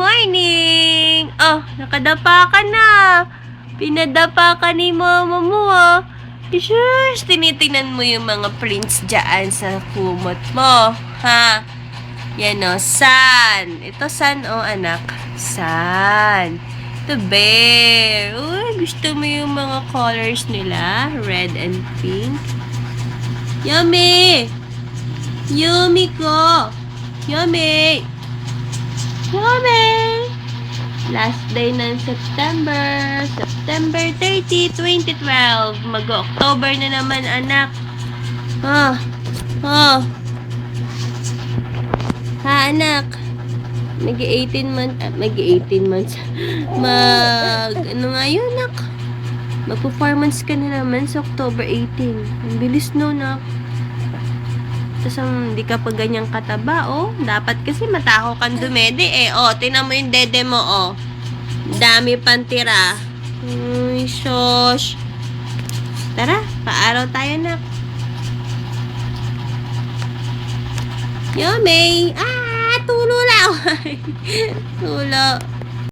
morning! Oh, nakadapa ka na. Pinadapa ka ni mama mo, ah. Shush, tinitingnan mo yung mga prints dyan sa kumot mo. Ha? Yan o, sun. Ito sun o, anak. Sun. Ito bear. Uy, gusto mo yung mga colors nila? Red and pink. Yummy! Yummy ko! Yummy! Yummy! Last day ng September 30, 2012. Mag-October na naman, anak. Ha, anak. Mag-18 months. Ano nga yun, anak? Mag-performance ka na naman sa October 18. Ang bilis no, anak. Tapos hindi ka pa ganyang kataba, oh. Dapat kasi matako kang dumede, eh. Oh, tinan mo yung dede mo, oh. Dami pang tira. Uy, shosh. Tara, paaraw tayo na. Yummy! Ah, tulo lang. Tulo.